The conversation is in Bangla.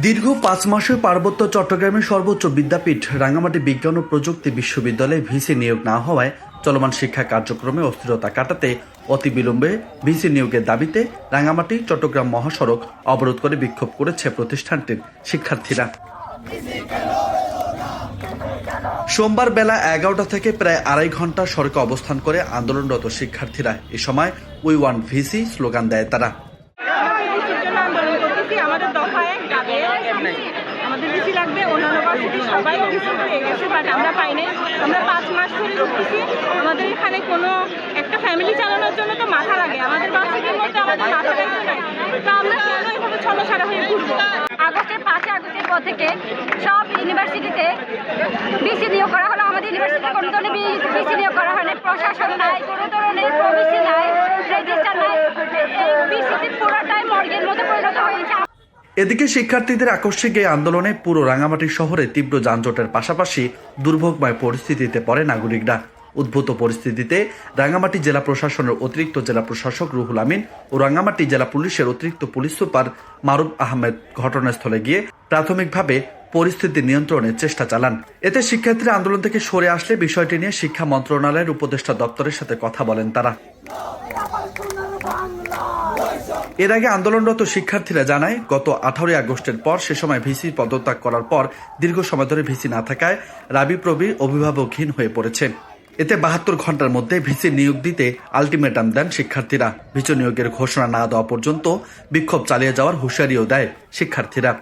দীর্ঘ ৫ মাসে পার্বত্য চট্টগ্রামের সর্বোচ্চ বিদ্যাপীঠ রাঙ্গামাটি বিজ্ঞান ও প্রযুক্তি বিশ্ববিদ্যালয়ে ভিসি নিয়োগ না হওয়ায় চলমান শিক্ষা কার্যক্রমে অস্থিরতা কাটাতে অতি বিলম্বে ভিসি নিয়োগের দাবিতে রাঙ্গামাটি চট্টগ্রাম মহাসড়ক অবরোধ করে বিক্ষোভ করেছে প্রতিষ্ঠানটির শিক্ষার্থীরা। সোমবার বেলা ১১টা থেকে প্রায় ২.৫ ঘন্টা সড়কে অবস্থান করে আন্দোলনরত শিক্ষার্থীরা এ সময় উই ওয়ান্ট ভিসি স্লোগান দেয় তারা। আমাদের দফায় আমাদের ভিসি লাগবে, অন্যান্য ভার্সিটি সবাই ভিসি পেয়ে গেছে, বাট আমরা পাইনি। আমরা ৫ মাস ধরে ঢুকতেছি। আমাদের এখানে কোনো একটা ফ্যামিলি চালানোর জন্য তো মাথা লাগে, আমাদের ভার্সিটির মধ্যে আমাদের মাথা লাগতে নাই। তো আমরা কেন এভাবে ছলছাড়া হয়ে ঘুরবো? আগস্টের ৫ আগস্টের পর থেকে সব ইউনিভার্সিটিতে ভিসি নিয়োগ করা হলো। আমাদের ইউনিভার্সিটিতে কোনো ধরনের ভিসি নিয়োগ করা হয় না, প্রশাসন নাই, কোনো ধরনের প্রভিসি নাই, রেজিস্টার নাই। এই ভিসিতে পুরোটাই মর্গের মতো পরিণত হয়েছে। এদিকে শিক্ষার্থীদের আকস্মিক এই আন্দোলনে পুরো রাঙ্গামাটি শহরে তীব্র যানজটের পাশাপাশি দুর্ভোগময় পরিস্থিতিতে পড়ে নাগরিকরা। উদ্ভূত পরিস্থিতিতে রাঙ্গামাটি জেলা প্রশাসনের অতিরিক্ত জেলা প্রশাসক রুহুল আমিন ও রাঙ্গামাটি জেলা পুলিশের অতিরিক্ত পুলিশ সুপার মারুফ আহমেদ ঘটনাস্থলে গিয়ে প্রাথমিকভাবে পরিস্থিতি নিয়ন্ত্রণের চেষ্টা চালান। এতে শিক্ষার্থীরা আন্দোলন থেকে সরে আসলে বিষয়টি নিয়ে শিক্ষা মন্ত্রণালয়ের উপদেষ্টা দপ্তরের সাথে কথা বলেন তারা। এর আগে আন্দোলনরত শিক্ষার্থীরা জানায়, গত 18 আগস্টের পর সে সময় ভিসি পদত্যাগ করার পর দীর্ঘ সময় ধরে ভিসি না থাকায় রাবি প্রবীর অভিভাবকহীন হয়ে পড়েছে। এতে 72 ঘন্টার মধ্যে ভিসি নিয়োগ দিতে আলটিমেটাম দেন শিক্ষার্থীরা। ভিসি নিয়োগের ঘোষণা না দেওয়া পর্যন্ত বিক্ষোভ চালিয়ে যাওয়ার হুঁশিয়ারিও দেয় শিক্ষার্থীরা।